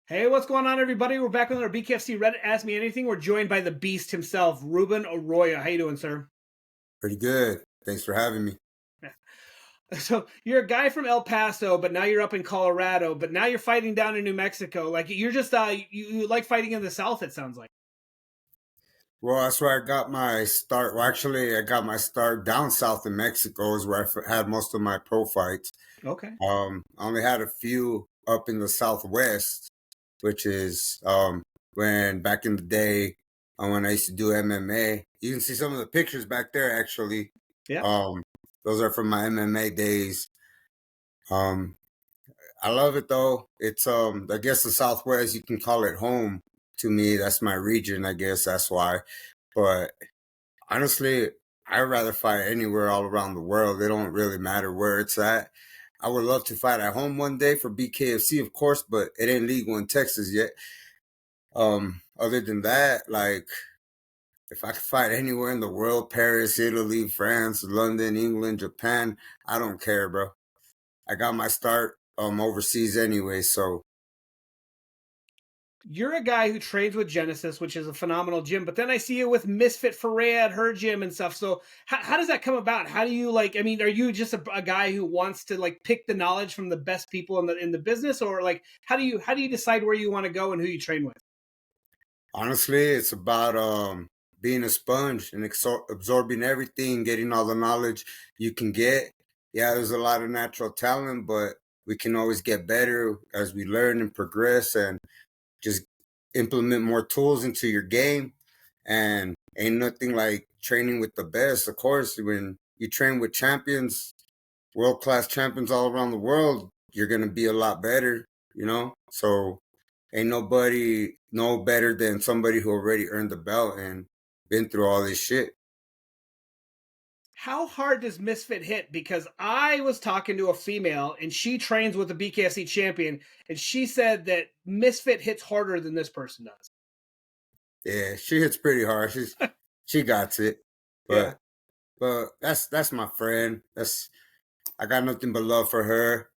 Hey, what's going on, everybody? We're back with our BKFC Reddit Ask Me Anything. We're joined by the beast himself, Ruben Arroyo. How you doing, sir? Pretty good. Thanks for having me. So you're a guy from El Paso, but now you're up in Colorado. But now you're fighting down in New Mexico. Like you're just you like fighting in the South. It sounds like. Well, that's where I got my start. Well, actually, I got my start down south in Mexico, is where had most of my pro fights. Okay. I only had a few up in the Southwest, which is when back in the day, when I used to do MMA. You can see some of the pictures back there. Actually, Yeah. um, those are from my MMA days. Um, I love it though. It's I guess the Southwest, you can call it home to me. That's my region, I guess that's why. But honestly, I'd rather fight anywhere all around the world. It don't really matter where it's at. I would love to fight at home one day for BKFC, of course, but it ain't legal in Texas yet. Other than that, like if I could fight anywhere in the world, Paris, Italy, France, London, England, Japan, I don't care, bro. I got my start overseas anyway, so You're a guy who trains with Genesis, which is a phenomenal gym. But then I see you with Misfit Foray at her gym and stuff. So how does that come about? How do you like? I mean, are you just a guy who wants to like pick the knowledge from the best people in the business, or like how do you decide where you want to go and who you train with? honestly, it's about being a sponge and absorbing everything, getting all the knowledge you can get. Yeah, there's a lot of natural talent, but we can always get better as we learn and progress and just implement more tools into your game. And ain't nothing like training with the best. Of course, when you train with champions, world class champions all around the world, you're gonna be a lot better, you know? So ain't nobody no better than somebody who already earned the belt and been through all this shit. How hard does Misfit hit? Because I was talking to a female and she trains with the BKFC champion, and she said that Misfit hits harder than this person does. Yeah, she hits pretty hard. She got it. Yeah. But that's my friend. That's I got nothing but love for her.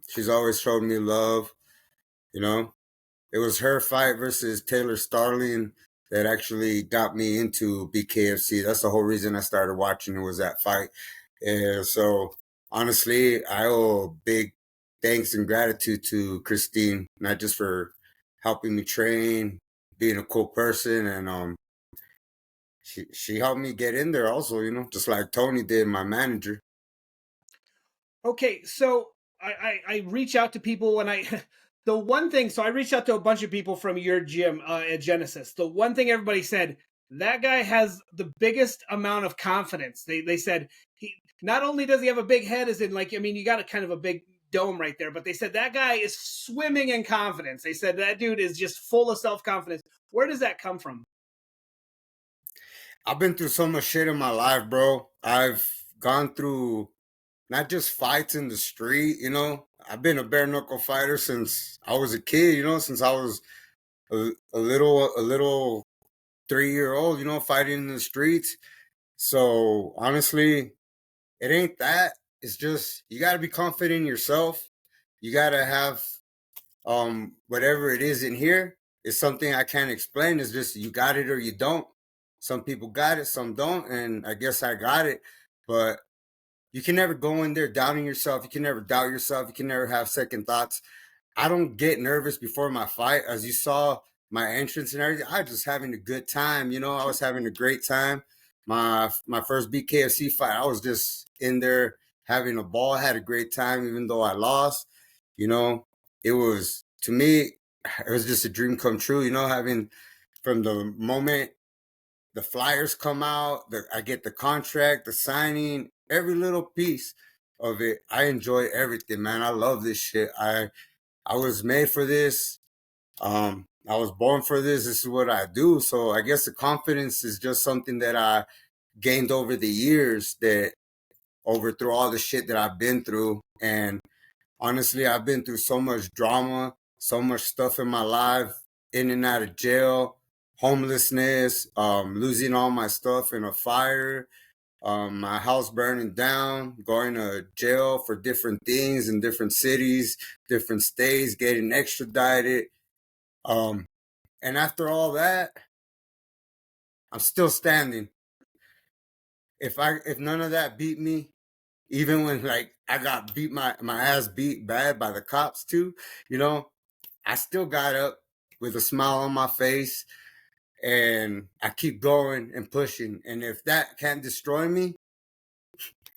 She's always showed me love, you know. It was her fight versus Taylor Starling that actually got me into BKFC. That's the whole reason I started watching it, was that fight. And so honestly, I owe big thanks and gratitude to Christine, not just for helping me train, being a cool person, and she helped me get in there also, you know, just like Tony did, my manager. Okay, so I reach out to people when I the one thing, so I reached out to a bunch of people from your gym at Genesis. The one thing everybody said, that guy has the biggest amount of confidence. They said he not only does he have a big head, as in like, I mean, you got a kind of a big dome right there, but they said that guy is swimming in confidence. They said that dude is just full of self-confidence. Where does that come from? I've been through so much shit in my life, bro. I've gone through not just fights in the street, you know. I've been a bare knuckle fighter since I was a kid, you know, since I was a little 3 year old, you know, fighting in the streets. So honestly, it ain't that. It's just you gotta be confident in yourself. You gotta have whatever it is in here. It's something I can't explain. It's just you got it or you don't. Some people got it, some don't, and I guess I got it. But you can never go in there doubting yourself. You can never doubt yourself. You can never have second thoughts. I don't get nervous before my fight. As you saw my entrance and everything, I was just having a good time. You know, I was having a great time. My first BKFC fight, I was just in there having a ball. I had a great time, even though I lost. You know, it was to me, it was just a dream come true. You know, having from the moment the flyers come out, I get the contract, the signing, every little piece of it. I enjoy everything, man. I love this shit. I was made for this. I was born for this. This is what I do. So I guess the confidence is just something that I gained over the years, that overthrew all the shit that I've been through. And honestly, I've been through so much drama, so much stuff in my life, in and out of jail, homelessness, losing all my stuff in a fire, my house burning down, going to jail for different things in different cities, different states, getting extradited. Um, and after all that, I'm still standing. If none of that beat me, even when like I got beat my ass beat bad by the cops too, you know, I still got up with a smile on my face and I keep going and pushing. And if that can't destroy me,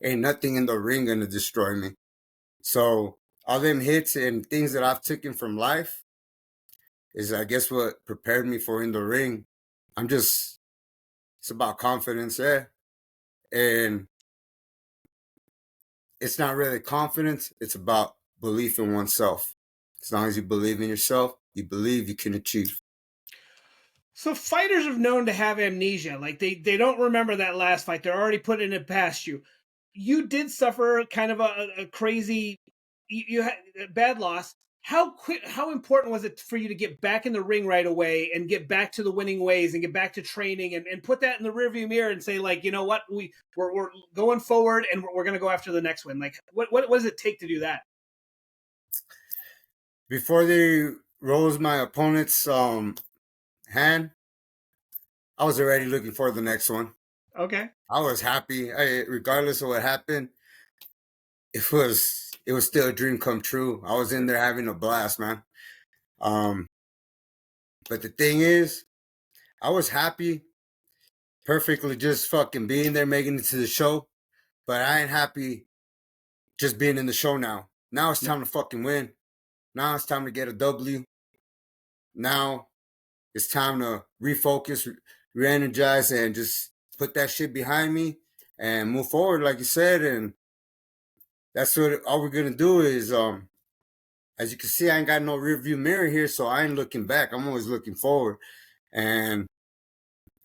ain't nothing in the ring gonna destroy me. So all them hits and things that I've taken from life is I guess what prepared me for in the ring. I'm just it's about confidence there. And it's not really confidence, it's about belief in oneself. As long as you believe in yourself, you believe you can achieve. So fighters are known to have amnesia. Like they don't remember that last fight. They're already putting it past you. You did suffer kind of a crazy you had a bad loss. How important was it for you to get back in the ring right away and get back to the winning ways and get back to training and put that in the rearview mirror and say, like, you know what, we're going forward and we're going to go after the next win. Like what does it take to do that? Before they rose my opponent's hand, I was already looking for the next one. Okay. I was happy. Regardless of what happened, it was still a dream come true. I was in there having a blast, man. Um, but the thing is, I was happy, perfectly just fucking being there, making it to the show. But I ain't happy just being in the show now. Now it's time to fucking win. Now it's time to get a W. Now it's time to refocus, re-energize, and just put that shit behind me and move forward, like you said. And that's what all we're gonna do is as you can see, I ain't got no rear view mirror here, so I ain't looking back. I'm always looking forward. And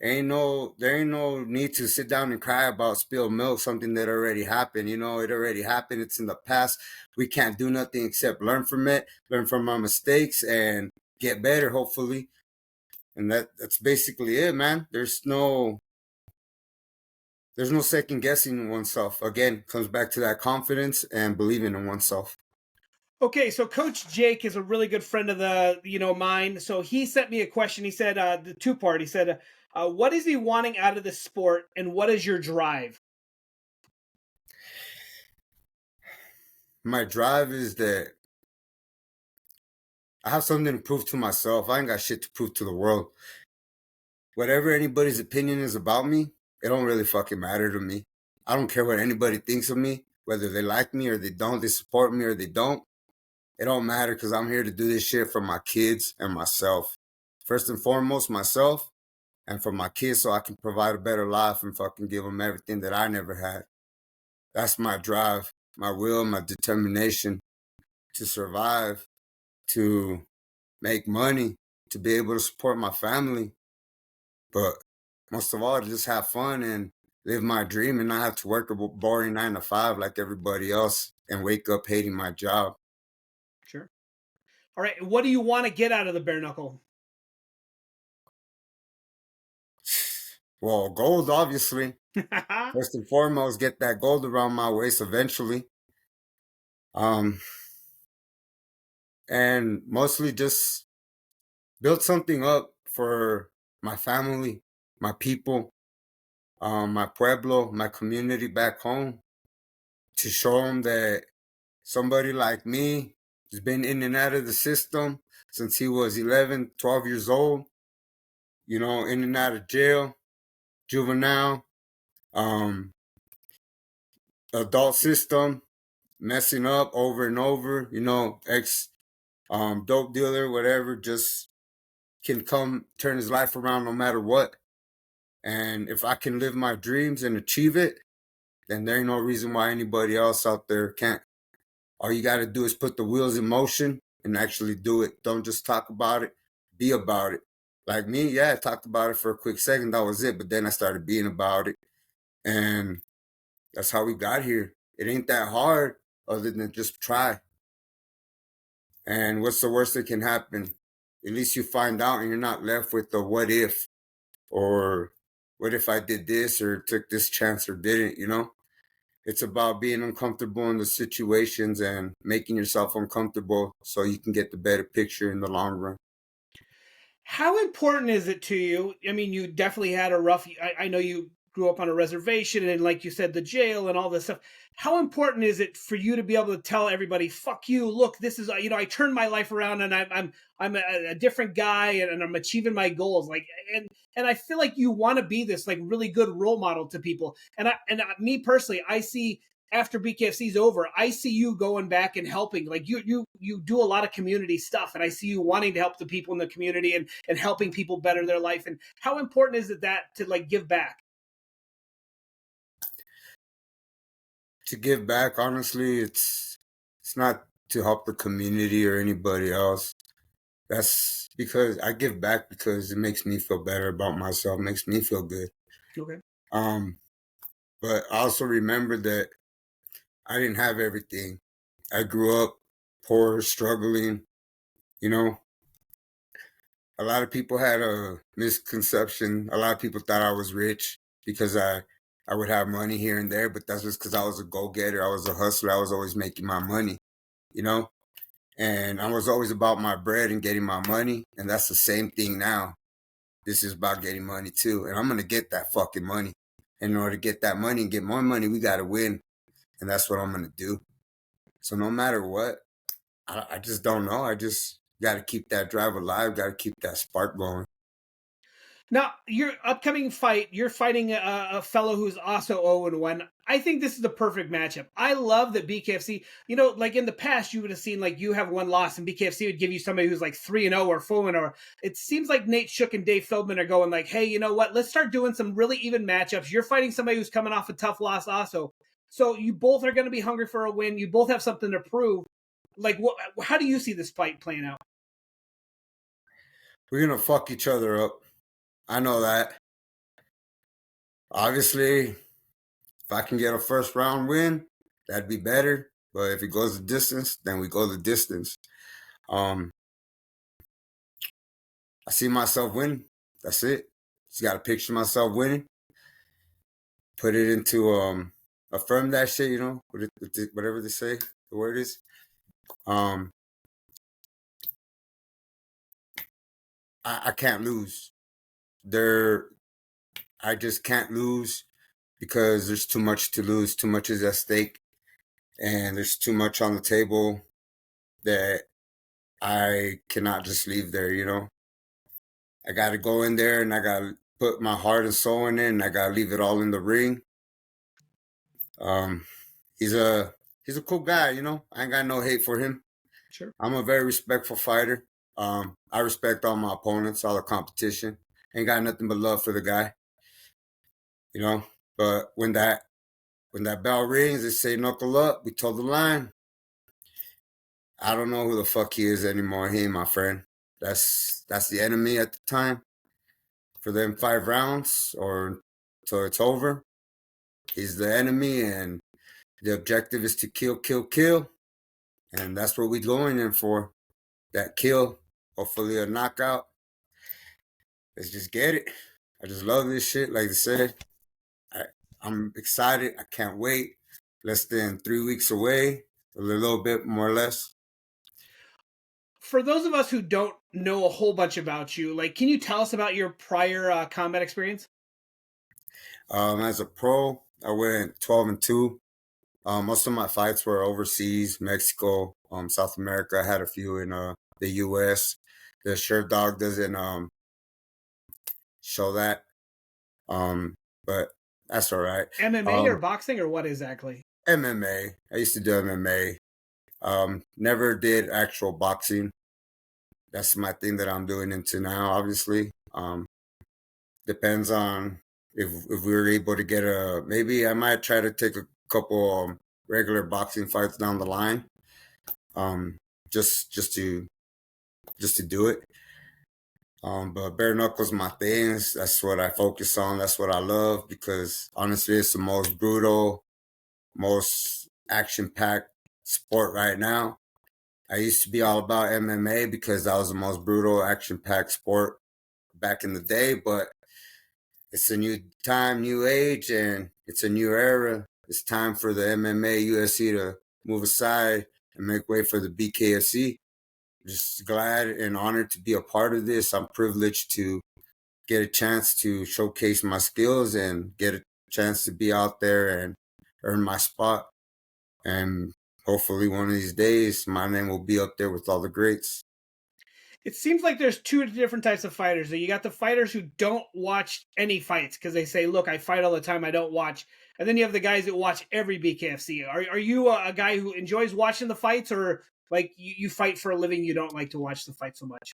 there ain't no need to sit down and cry about spilled milk, something that already happened. You know, it already happened. It's in the past. We can't do nothing except learn from it, learn from our mistakes, and get better, hopefully. And that's basically it, man. There's no second guessing oneself. Again, comes back to that confidence and believing in oneself. Okay, so Coach Jake is a really good friend of the, mine. So he sent me a question. He said, the two part. He said, what is he wanting out of the sport, and what is your drive? My drive is that I have something to prove to myself. I ain't got shit to prove to the world. Whatever anybody's opinion is about me, it don't really fucking matter to me. I don't care what anybody thinks of me, whether they like me or they don't, they support me or they don't. It don't matter because I'm here to do this shit for my kids and myself. First and foremost, myself and for my kids so I can provide a better life and fucking give them everything that I never had. That's my drive, my will, my determination to survive, to make money, to be able to support my family. But most of all, to just have fun and live my dream and not have to work a boring 9 to 5 like everybody else and wake up hating my job. Sure. All right. What do you want to get out of the bare knuckle? Well, gold, obviously. First and foremost, get that gold around my waist eventually. Um, and mostly just build something up for my family, my people, my pueblo, my community back home to show them that somebody like me has been in and out of the system since he was 11, 12 years old, in and out of jail, juvenile, um, adult system, messing up over and over, ex dope dealer, whatever, just can come turn his life around no matter what. And if I can live my dreams and achieve it, then there ain't no reason why anybody else out there can't. All you got to do is put the wheels in motion and actually do it. Don't just talk about it, be about it. Like me, yeah, I talked about it for a quick second. That was it. But then I started being about it. And that's how we got here. It ain't that hard other than just try. And what's the worst that can happen? At least you find out and you're not left with the what if or what if I did this or took this chance or didn't. It's about being uncomfortable in the situations and making yourself uncomfortable so you can get the better picture in the long run. How important is it to you? I mean, you definitely had a rough. I know you grew up on a reservation, and like you said, the jail and all this stuff. How important is it for you to be able to tell everybody, "Fuck you! Look, this is I turned my life around, and I'm a different guy, and I'm achieving my goals." Like, and I feel like you want to be this like really good role model to people. Me personally, I see after BKFC's over, I see you going back and helping. Like you do a lot of community stuff, and I see you wanting to help the people in the community and helping people better their life. And how important is it that to like give back? To give back, honestly, it's not to help the community or anybody else. That's because I give back because it makes me feel better about myself, makes me feel good. Okay. Um, but I also remember that I didn't have everything. I grew up poor, struggling. You know, a lot of people had a misconception. A lot of people thought I was rich because I would have money here and there, but that's just because I was a go getter. I was a hustler. I was always making my money. You know, and I was always about my bread and getting my money, and that's the same thing now. This is about getting money too, and I'm gonna get that fucking money. In order to get that money and get more money, we gotta win, and that's what I'm gonna do. So no matter what, I just don't know. I just got to keep that drive alive. Got to keep that spark going. Now, your upcoming fight, you're fighting a fellow who's also 0-1. I think this is the perfect matchup. I love that BKFC, like in the past, you would have seen like you have one loss and BKFC would give you somebody who's like 3-0 or 4-0. It seems like Nate Shook and Dave Feldman are going like, hey, you know what? Let's start doing some really even matchups. You're fighting somebody who's coming off a tough loss also. So you both are going to be hungry for a win. You both have something to prove. Like, how do you see this fight playing out? We're gonna fuck each other up. I know that. Obviously, if I can get a first round win, that'd be better. But if it goes the distance, then we go the distance. Um, I see myself winning. That's it. Just got to picture myself winning. Put it into affirm that shit. Whatever they say. The word is. Um, I can't lose. There, I just can't lose because there's too much to lose. Too much is at stake, and there's too much on the table that I cannot just leave there. I got to go in there and I got to put my heart and soul in it, and I got to leave it all in the ring. Um, he's a cool guy. I ain't got no hate for him. Sure. I'm a very respectful fighter. I respect all my opponents, all the competition. Ain't got nothing but love for the guy. You know, but when that bell rings, they say knuckle up. We told the line. I don't know who the fuck he is anymore. He ain't my friend. That's the enemy at the time. For them 5 rounds or till it's over, he's the enemy, and the objective is to kill, kill, kill, and that's what we're going in for. That kill, hopefully a knockout. Let's just get it. I just love this shit. Like I said, I, I'm excited. I can't wait. Less than 3 weeks away, a little bit more or less. For those of us who don't know a whole bunch about you, like, can you tell us about your prior combat experience? As a pro, I went 12-2. Most of my fights were overseas, Mexico, South America. I had a few in the U.S. The shirt dog doesn't show that, um, but that's all right. MMA or boxing or what exactly? MMA. I used to do MMA. Never did actual boxing. That's my thing that I'm doing into now. Obviously, depends on if we were able to get a. Maybe I might try to take a couple regular boxing fights down the line. Um, just to do it. But bare knuckles my things. That's what I focus on. That's what I love because honestly, it's the most brutal, most action packed sport right now. I used to be all about MMA because that was the most brutal, action packed sport back in the day. But it's a new time, new age, and it's a new era. It's time for the MMA, UFC to move aside and make way for the BKFC. just glad and honored to be a part of this. I'm privileged to get a chance to showcase my skills and get a chance to be out there and earn my spot. And hopefully one of these days, my name will be up there with all the greats. It seems like there's two different types of fighters. You got the fighters who don't watch any fights because they say, "Look, I fight all the time. I don't watch." And then you have the guys that watch every BKFC. Are you a guy who enjoys watching the fights, or like you fight for a living? You don't like to watch the fight so much.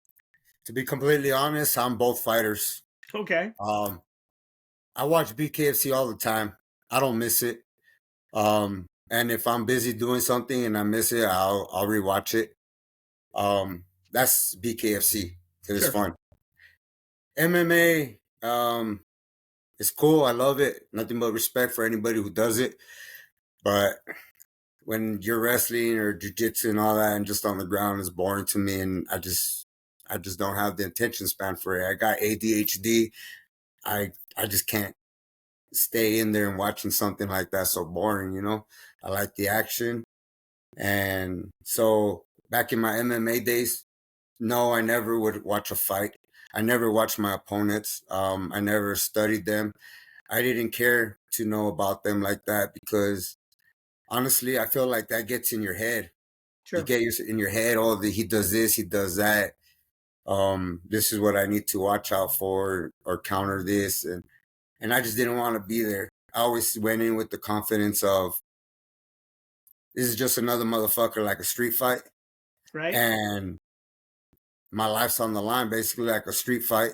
To be completely honest, I'm both fighters. Okay, Um, I watch BKFC all the time. I don't miss it. And if I'm busy doing something and I miss it, I'll rewatch it. That's BKFC because it's sure, fun. MMA, it's cool. I love it. Nothing but respect for anybody who does it. But when you're wrestling or jujitsu and all that, and just on the ground is boring to me, and I just don't have the attention span for it. I got ADHD. I just can't stay in there and watching something like that so boring. I like the action, and so back in my MMA days, no, I never would watch a fight. I never watched my opponents. I never studied them. I didn't care to know about them like that because honestly, I feel like that gets in your head. You sure. get in your head, oh, he does this, he does that. This is what I need to watch out for or counter this, and I just didn't want to be there. I always went in with the confidence of this is just another motherfucker like a street fight, Right, and my life's on the line, basically like a street fight.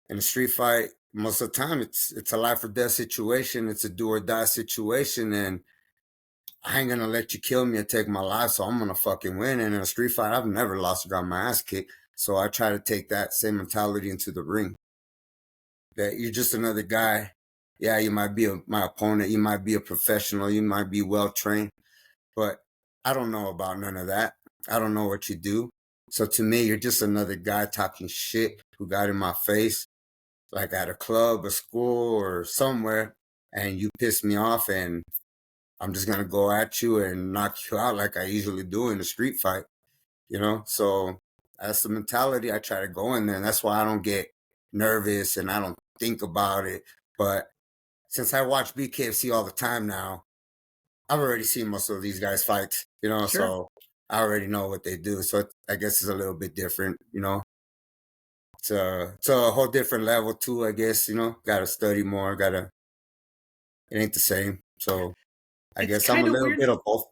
In a street fight, most of the time, it's a life or death situation. It's a do or die situation, and I ain't gonna let you kill me and take my life, so I'm gonna fucking win. And in a street fight, I've never lost or got my ass kicked. So I try to take that same mentality into the ring. That you're just another guy. Yeah, you might be my opponent. You might be a professional. You might be well trained, but I don't know about none of that. I don't know what you do. So to me, you're just another guy talking shit who got in my face, like at a club, a school, or somewhere, and you piss me off, and I'm just gonna go at you and knock you out like I usually do in a street fight. So that's the mentality I try to go in there, and that's why I don't get nervous and I don't think about it. But since I watch BKFC all the time now, I've already seen most of these guys fight. sure. So I already know what they do. So I guess it's a little bit different. It's a whole different level too, I guess. Gotta study more, it ain't the same. So I It's guess I'm a kind of little weird. bit of both.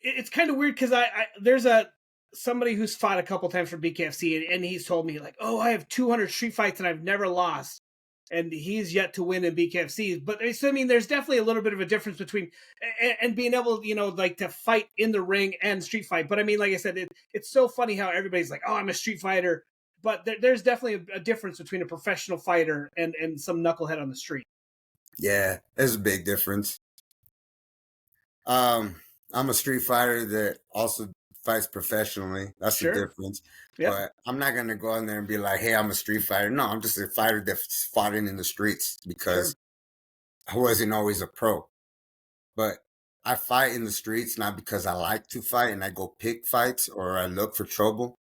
It's kind of weird because I there's a somebody who's fought a couple times for BKFC, and he's told me like, oh, I have 200 street fights and I've never lost, and he's yet to win in BKFC. But so, I mean, there's definitely a little bit of a difference between and being able, like to fight in the ring and street fight. But I mean, like I said, it's so funny how everybody's like, oh, I'm a street fighter, but there's definitely a difference between a professional fighter and some knucklehead on the street. Yeah, there's a big difference. Um, I'm a street fighter that also fights professionally. That's the Sure. difference. Yep. But I'm not gonna go in there and be like, "Hey, I'm a street fighter." No, I'm just a fighter that's fought in the streets because Sure. I wasn't always a pro. But I fight in the streets not because I like to fight and I go pick fights or I look for trouble.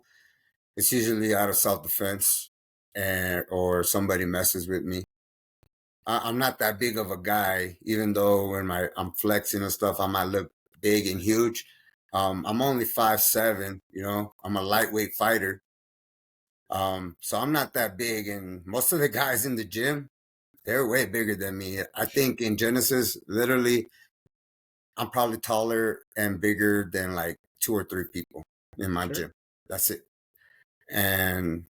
It's usually out of self defense and or somebody messes with me. I'm not that big of a guy, even though when I'm flexing and stuff, I might look big and huge. I'm only 5'7", I'm a lightweight fighter. So I'm not that big, and most of the guys in the gym, they're way bigger than me. I think in Genesis, literally, I'm probably taller and bigger than like two or three people in my Sure. gym. That's it. And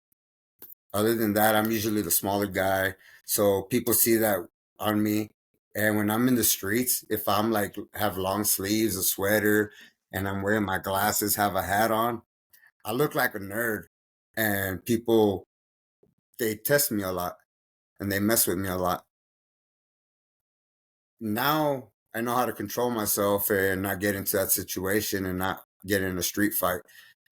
other than that, I'm usually the smaller guy. So people see that on me. And when I'm in the streets, if I'm like have long sleeves, a sweater, and I'm wearing my glasses, have a hat on, I look like a nerd. And people, they test me a lot and they mess with me a lot. Now I know how to control myself and not get into that situation and not get in a street fight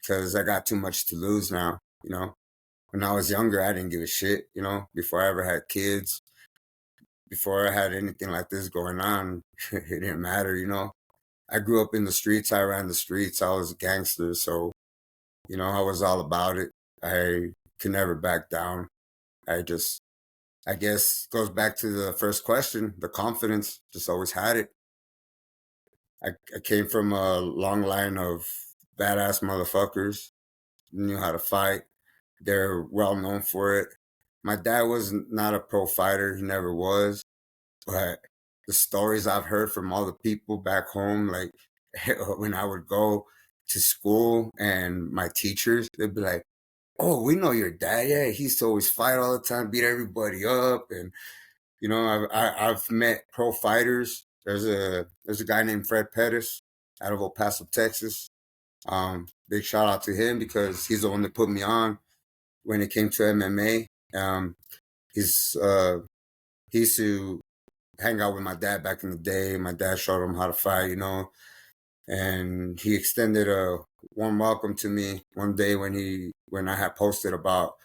because I got too much to lose now. When I was younger, I didn't give a shit. Before I ever had kids, before I had anything like this going on, it didn't matter. I grew up in the streets. I ran the streets. I was a gangster. So I was all about it. I could never back down. I just, I guess, goes back to the first question, the confidence. Just always had it. I came from a long line of badass motherfuckers, knew how to fight. They're well known for it. My dad was not a pro fighter, he never was. But the stories I've heard from all the people back home, like when I would go to school and my teachers, they'd be like, "Oh, we know your dad. Yeah, he used to always fight all the time, beat everybody up." And I've met pro fighters. There's a guy named Fred Pettis out of El Paso, Texas. Big shout out to him because he's the one that put me on when it came to MMA. He's he used to hang out with my dad back in the day. My dad showed him how to fight, and he extended a warm welcome to me one day when I had posted about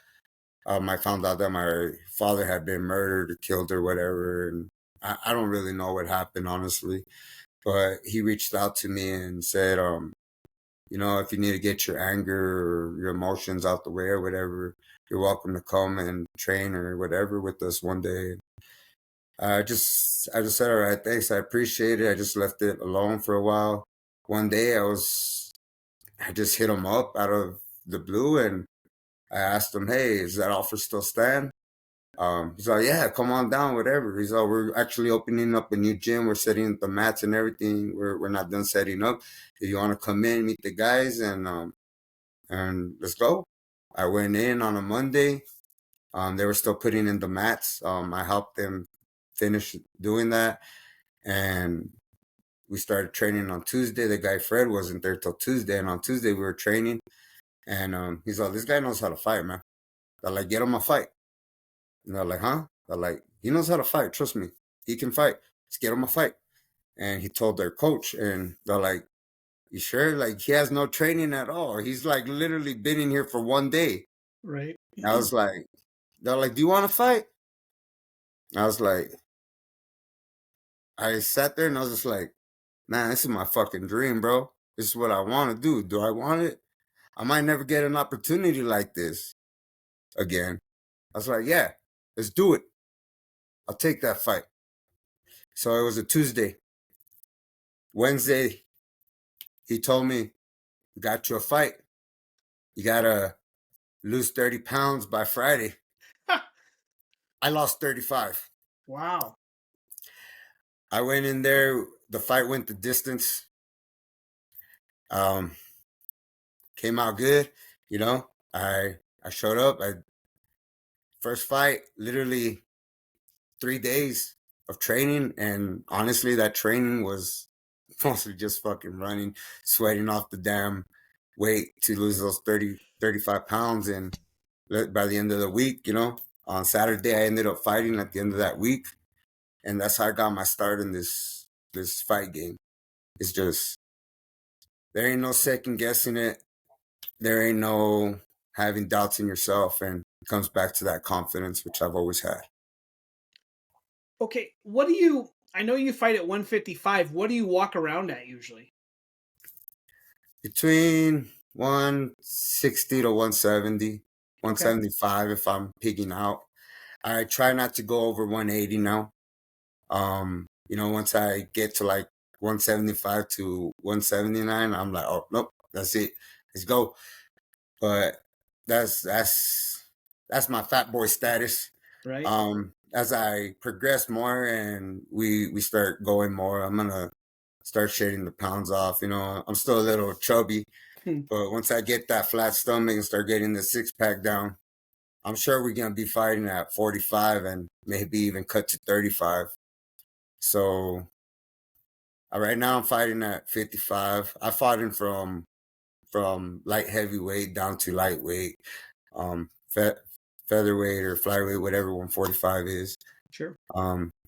I found out that my father had been murdered or killed or whatever, and I don't really know what happened honestly, but he reached out to me and said, if you need to get your anger or your emotions out the way or whatever, you're welcome to come and train or whatever with us one day. I just said, all right, thanks. I appreciate it. I just left it alone for a while. One day I just hit him up out of the blue and I asked him, hey, is that offer still stand? He's like, yeah, come on down, whatever. He's like, we're actually opening up a new gym. We're setting up the mats and everything. We're not done setting up. If you want to come in, meet the guys and let's go. I went in on a Monday. They were still putting in the mats. I helped them finish doing that. And we started training on Tuesday. The guy Fred wasn't there till Tuesday. And on Tuesday we were training. And he's like, this guy knows how to fight, man. They're like, get him a fight. And they're like, huh? They're like, he knows how to fight. Trust me. He can fight. Let's get him a fight. And he told their coach. And they're like, you sure? Like, he has no training at all. He's like literally been in here for one day. Right. I was like, they're like, do you want to fight? I was like, I sat there and I was just like, man, this is my fucking dream, bro. This is what I want to do. Do I want it? I might never get an opportunity like this again. I was like, yeah, let's do it. I'll take that fight. So it was a Tuesday. Wednesday, he told me, we got you a fight. You got to lose 30 pounds by Friday. I lost 35. Wow. I went in there. The fight went the distance. Um, Came out good. I showed up. First fight, literally 3 days of training, and honestly, that training was mostly just fucking running, sweating off the damn weight to lose those 35 pounds. And by the end of the week, on Saturday, I ended up fighting at the end of that week, and that's how I got my start in this fight game. It's just there ain't no second guessing it. There ain't no having doubts in yourself, and it comes back to that confidence, which I've always had. Okay, I know you fight at 155. What do you walk around at usually? Between 160 to 170, Okay. 175 if I'm pigging out. I try not to go over 180 now. Once I get to like 175 to 179, I'm like, oh nope, that's it. Let's go. But that's my fat boy status. Right. As I progress more and we start going more, I'm gonna start shedding the pounds off. I'm still a little chubby, Hmm. but once I get that flat stomach and start getting the six pack down, I'm sure we're gonna be fighting at 45 and maybe even cut to 35. So right now I'm fighting at 55. I fought in from light heavyweight down to lightweight, featherweight or flyweight, whatever 145 is. Sure.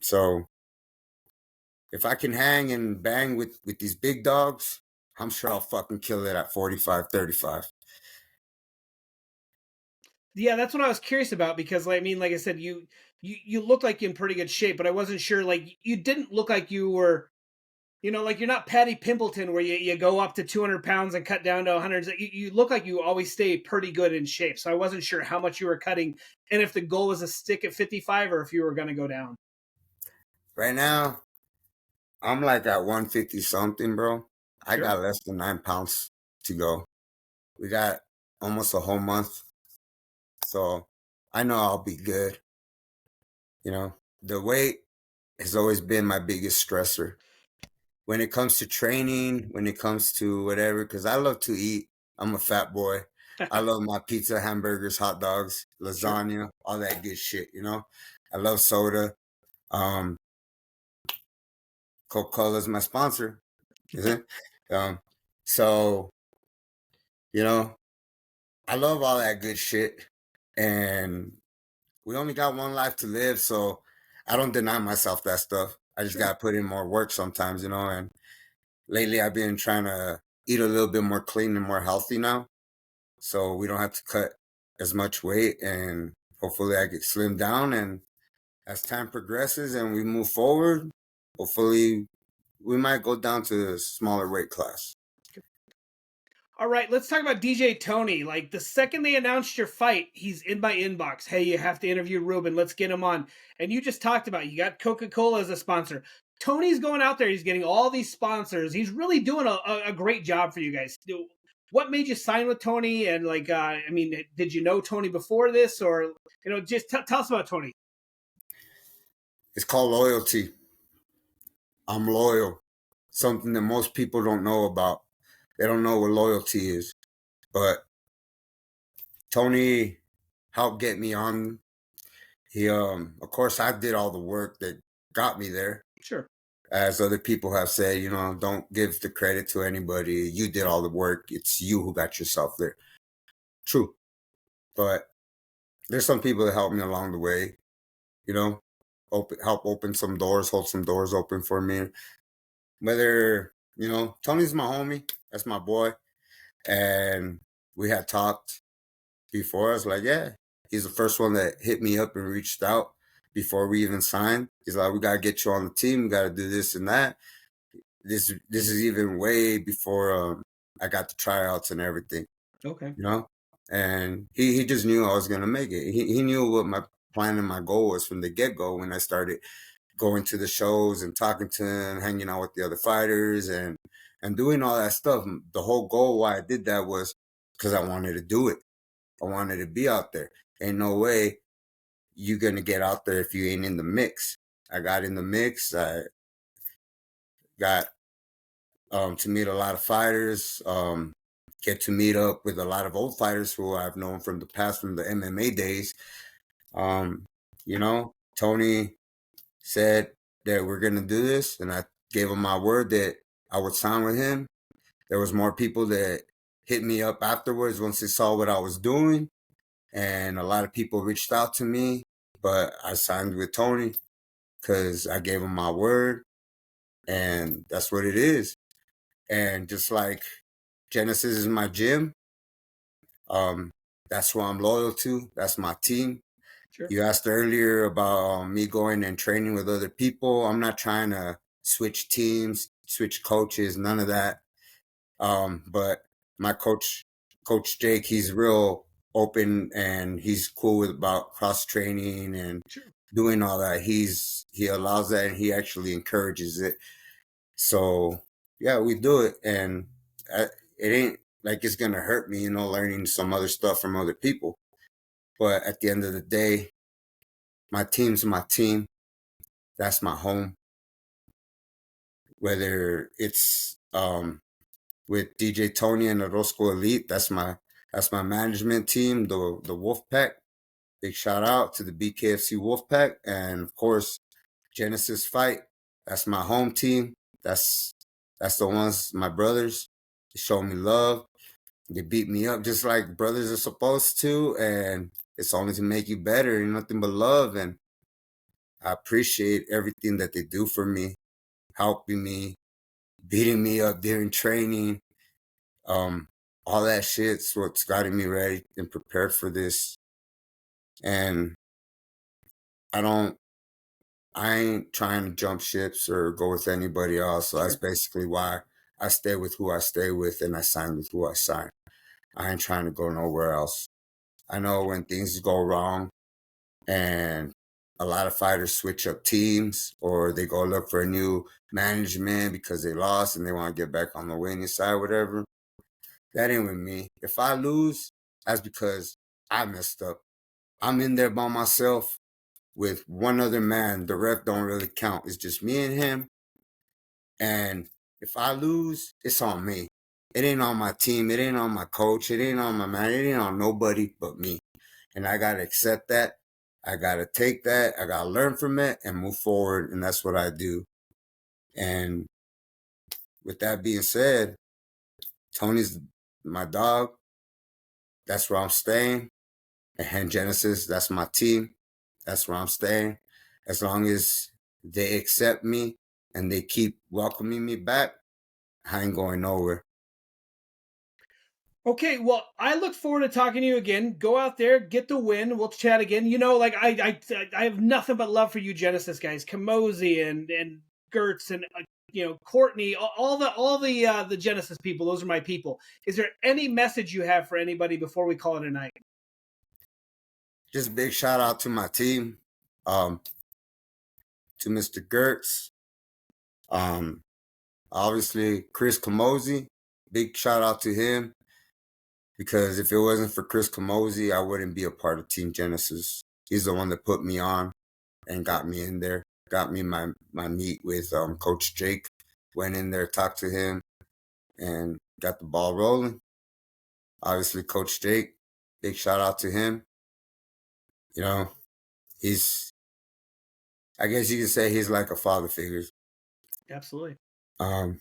So if I can hang and bang with these big dogs, I'm sure I'll fucking kill it at 45, 35. Yeah, that's what I was curious about because I mean, like I said, you look like you're in pretty good shape, but I wasn't sure. Like you didn't look like you were You know, like you're not Patty Pimpleton where you go up to 200 pounds and cut down to 100. You look like you always stay pretty good in shape. So I wasn't sure how much you were cutting and if the goal was to stick at 55 or if you were going to go down. Right now, I'm like at 150 something, bro. I Sure. got less than 9 pounds to go. We got almost a whole month. So I know I'll be good. You know, the weight has always been my biggest stressor. When it comes to training, when it comes to whatever, because I love to eat. I'm a fat boy. I love my pizza, hamburgers, hot dogs, Sure. lasagna, all that good shit, I love soda. Um, Coca-Cola is my sponsor. Is it? Um, so, you know, I love all that good shit. And we only got one life to live, so I don't deny myself that stuff. I just Sure. gotta put in more work sometimes, and lately I've been trying to eat a little bit more clean and more healthy now. So we don't have to cut as much weight, and hopefully I get slimmed down, and as time progresses and we move forward, hopefully we might go down to a smaller weight class. All right, let's talk about DJ Tony. Like the second they announced your fight, he's in my inbox. Hey, you have to interview Ruben. Let's get him on. And you just talked about you got Coca-Cola as a sponsor. Tony's going out there. He's getting all these sponsors. He's really doing a great job for you guys. What made you sign with Tony? And like, I mean, did you know Tony before this, or just tell us about Tony? It's called loyalty. I'm loyal. Something that most people don't know about. They don't know what loyalty is. But Tony helped get me on. He of course I did all the work that got me there. Sure. As other people have said, don't give the credit to anybody. You did all the work. It's you who got yourself there. True. But there's some people that helped me along the way, you know, help open some doors, hold some doors open for me. Whether, Tony's my homie, that's my boy. And we had talked before. I was like, yeah, he's the first one that hit me up and reached out before we even signed. He's like, we gotta get you on the team, we gotta do this and that. This is even way before I got the tryouts and everything, Okay. you know? And he just knew I was gonna make it. He knew what my plan and my goal was from the get go when I started going to the shows and talking to him, hanging out with the other fighters and doing all that stuff. The whole goal why I did that was because I wanted to do it. I wanted to be out there. Ain't no way you gonna get out there if you ain't in the mix. I got in the mix. I got to meet a lot of fighters, get to meet up with a lot of old fighters who I've known from the past, from the MMA days. Um, Tony said that we're gonna do this, and I gave him my word that I would sign with him. There was more people that hit me up afterwards once they saw what I was doing, and a lot of people reached out to me, but I signed with Tony because I gave him my word, and that's what it is. And just like Genesis is my gym, um, that's who I'm loyal to. That's my team. Sure. You asked earlier about me going and training with other people. I'm not trying to switch teams, switch coaches, none of that. But my Coach Jake, he's real open and he's cool with about cross training and Sure. doing all that. He allows that and he actually encourages it. So yeah, we do it, and it ain't like it's gonna hurt me, learning some other stuff from other people. But at the end of the day, my team's my team. That's my home. Whether it's with DJ Tony and the Roscoe Elite, that's my management team, the Wolfpack. Big shout out to the BKFC Wolfpack, and of course Genesis Fight. That's my home team. That's the ones, my brothers. They show me love. They beat me up just like brothers are supposed to, and it's only to make you better and nothing but love. And I appreciate everything that they do for me, helping me, beating me up during training. Um, all that shit's what's gotten me ready and prepared for this. And I don't I ain't trying to jump ships or go with anybody else. So that's Sure. basically why I stay with who I stay with and I sign with who I sign. I ain't trying to go nowhere else. I know when things go wrong and a lot of fighters switch up teams or they go look for a new management because they lost and they want to get back on the winning side, whatever. That ain't with me. If I lose, that's because I messed up. I'm in there by myself with one other man. The ref don't really count. It's just me and him. And if I lose, it's on me. It ain't on my team. It ain't on my coach. It ain't on my man. It ain't on nobody but me. And I got to accept that. I got to take that. I got to learn from it and move forward. And that's what I do. And with that being said, Tony's my dog. That's where I'm staying. And Genesis, that's my team. That's where I'm staying. As long as they accept me and they keep welcoming me back, I ain't going nowhere. Okay, well, I look forward to talking to you again. Go out there, get the win. We'll chat again. You know, like I have nothing but love for you, Genesis guys, Kamosi and Gertz and you know Courtney, all the Genesis people. Those are my people. Is there any message you have for anybody before we call it a night? Just big shout out to my team, um, to Mr. Gertz, um, obviously Chris Kamosi. Big shout out to him because if it wasn't for Chris Kamosi, I wouldn't be a part of Team Genesis. He's the one that put me on and got me in there, got me my meet with Coach Jake. Went in there, talked to him, and got the ball rolling. Obviously, Coach Jake, big shout out to him. You know, he's, I guess you could say he's like a father figure. Absolutely. Um,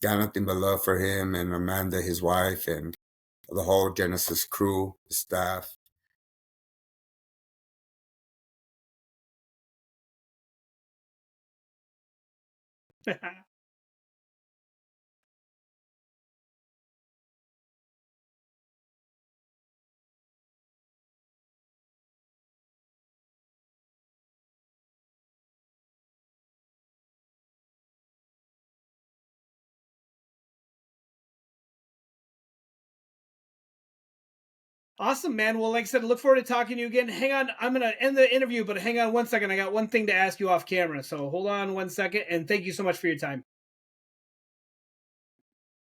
got nothing but love for him and Amanda, his wife, and the whole Genesis crew, the staff. Awesome, man. Well, like I said, look forward to talking to you again. Hang on, I'm gonna end the interview, but hang on one second. I got one thing to ask you off camera, so hold on one second. And thank you so much for your time.